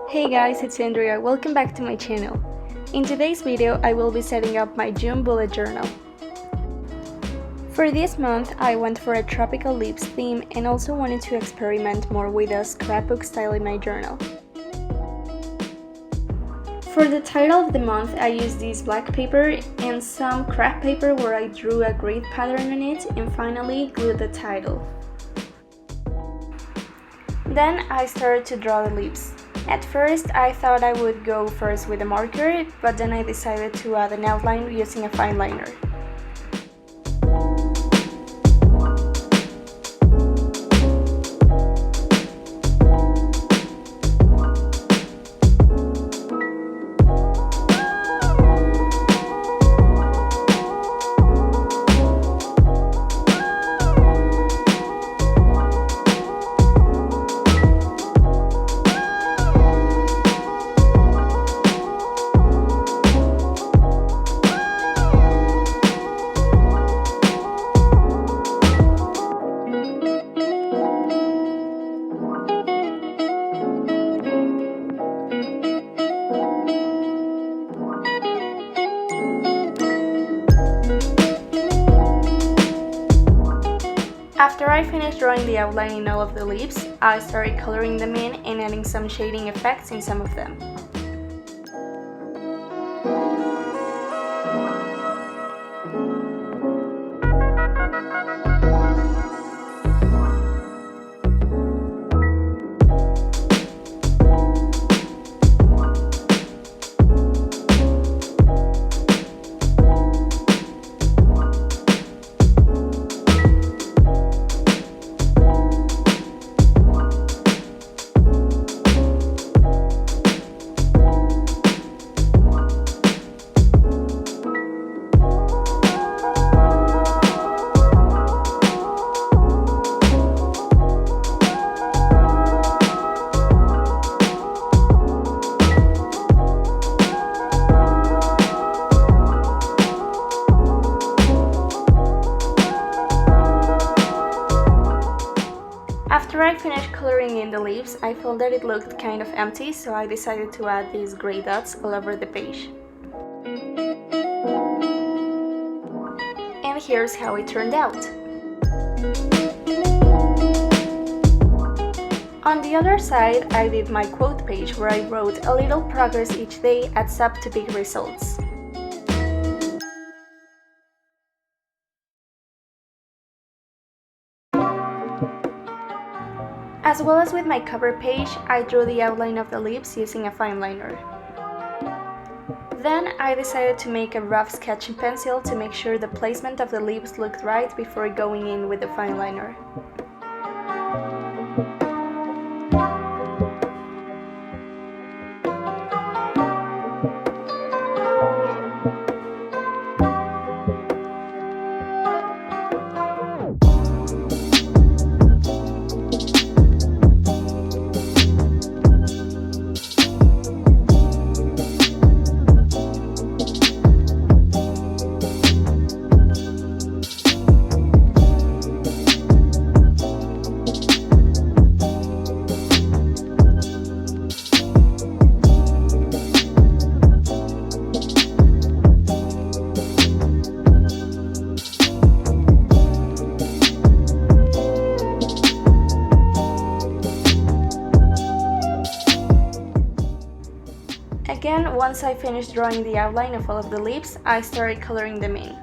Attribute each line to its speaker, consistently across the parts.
Speaker 1: Hey guys, it's Andrea. Welcome back to my channel. In today's video, I will be setting up my June bullet journal. For this month, I went for a tropical leaves theme and also wanted to experiment more with a scrapbook style in my journal. For the title of the month, I used this black paper and some craft paper where I drew a grid pattern on it and finally glued the title. Then I started to draw the leaves. At first, I thought I would go first with a marker, but then I decided to add an outline using a fine liner. After I finished drawing the outline in all of the leaves, I started coloring them in and adding some shading effects in some of them. After I finished coloring in the leaves, I felt that it looked kind of empty, so I decided to add these gray dots all over the page. And here's how it turned out. On the other side, I did my quote page where I wrote "A little progress each day adds up to big results." As well as with my cover page, I drew the outline of the leaves using a fine liner. Then I decided to make a rough sketch in pencil to make sure the placement of the leaves looked right before going in with the fine liner. Again, once I finished drawing the outline of all of the leaves, I started coloring them in.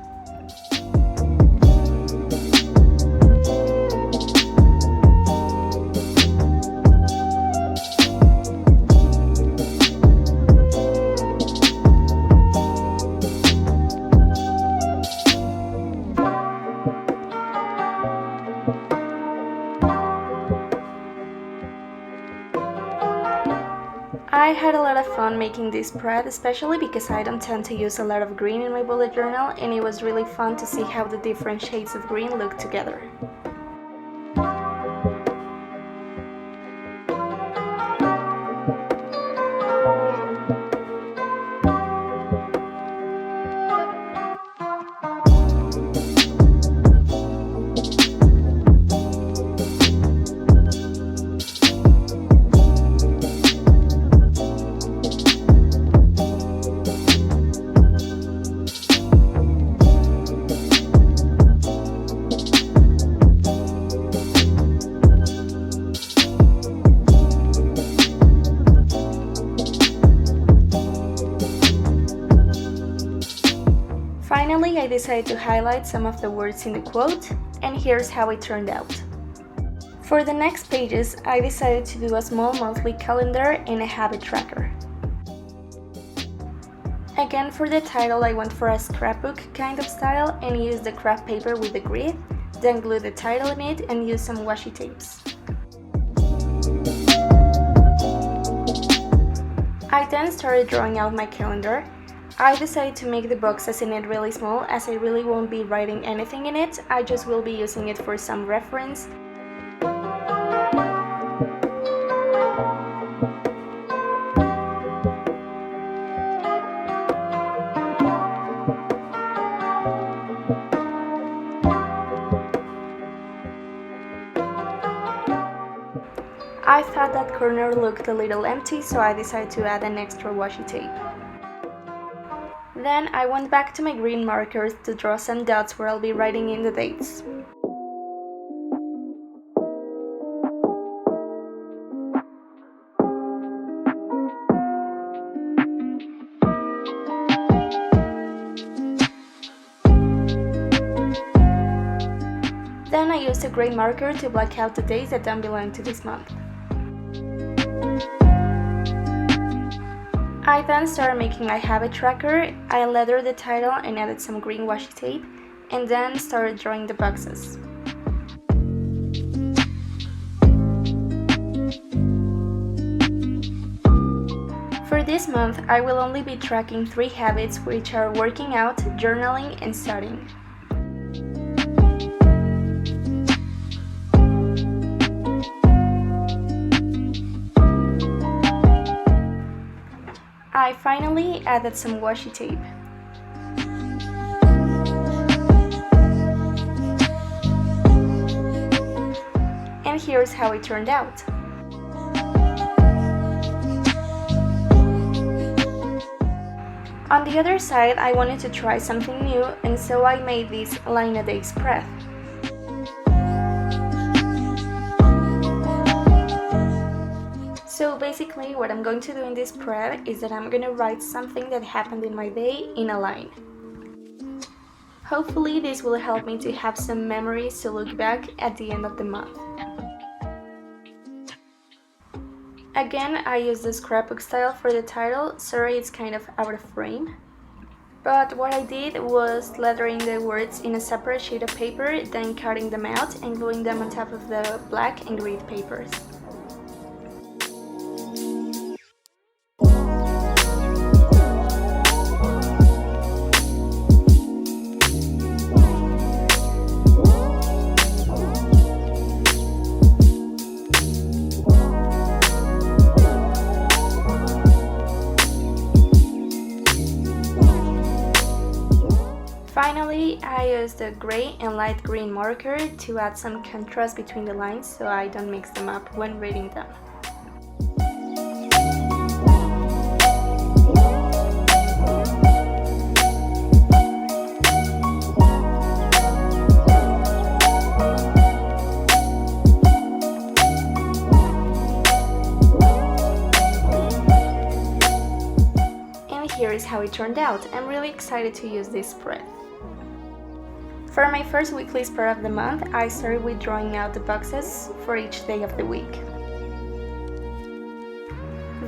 Speaker 1: I had a lot of fun making this spread, especially because I don't tend to use a lot of green in my bullet journal, and it was really fun to see how the different shades of green look together. I decided to highlight some of the words in the quote, and here's how it turned out. For the next pages, I decided to do a small monthly calendar and a habit tracker. Again, for the title, I went for a scrapbook kind of style and used the craft paper with the grid, then glued the title in it and used some washi tapes. I then started drawing out my calendar. I decided to make the boxes in it really small as I really won't be writing anything in it, I just will be using it for some reference. I thought that corner looked a little empty, so I decided to add an extra washi tape. Then I went back to my green markers to draw some dots where I'll be writing in the dates. Then I used a gray marker to black out the days that don't belong to this month. I then started making my habit tracker. I lettered the title and added some green washi tape, and then started drawing the boxes. For this month, I will only be tracking 3 habits, which are working out, journaling, and studying. I finally added some washi tape. And here's how it turned out. On the other side, I wanted to try something new, and so I made this line-a-day spread. So basically what I'm going to do in this spread is that I'm going to write something that happened in my day in a line. Hopefully this will help me to have some memories to look back at the end of the month. Again, I used the scrapbook style for the title. Sorry, it's kind of out of frame. But what I did was lettering the words in a separate sheet of paper, then cutting them out and gluing them on top of the black and grid papers. Finally, I used a gray and light green marker to add some contrast between the lines so I don't mix them up when reading them. And here is how it turned out. I'm really excited to use this spread. For my first weekly spread of the month, I started with drawing out the boxes for each day of the week.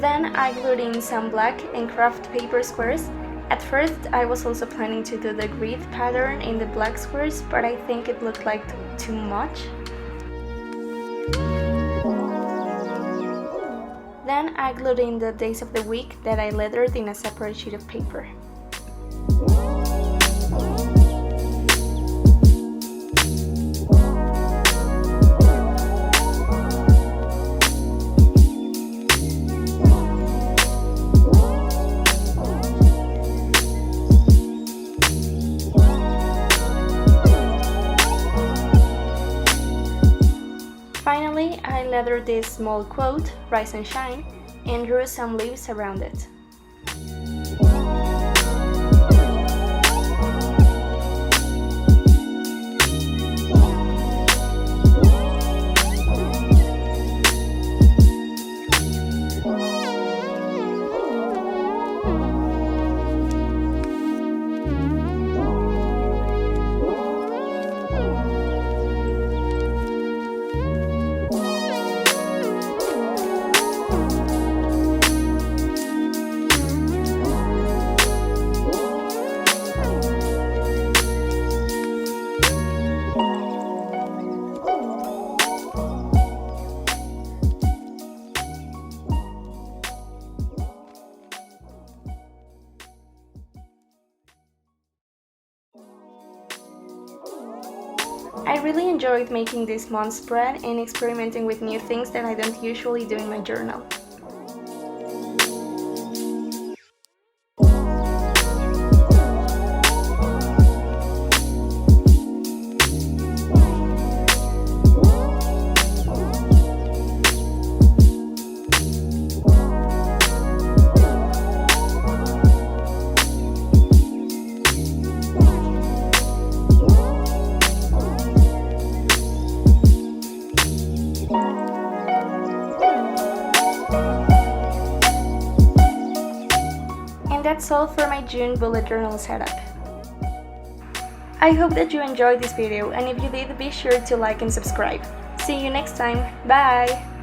Speaker 1: Then I glued in some black and craft paper squares. At first, I was also planning to do the grid pattern in the black squares, but I think it looked like too much. Then I glued in the days of the week that I lettered in a separate sheet of paper. Finally, I lettered this small quote, "Rise and shine," and drew some leaves around it. I really enjoyed making this month spread and experimenting with new things that I don't usually do in my journal. And that's all for my June bullet journal setup. I hope that you enjoyed this video, and if you did, be sure to like and subscribe. See you next time. Bye!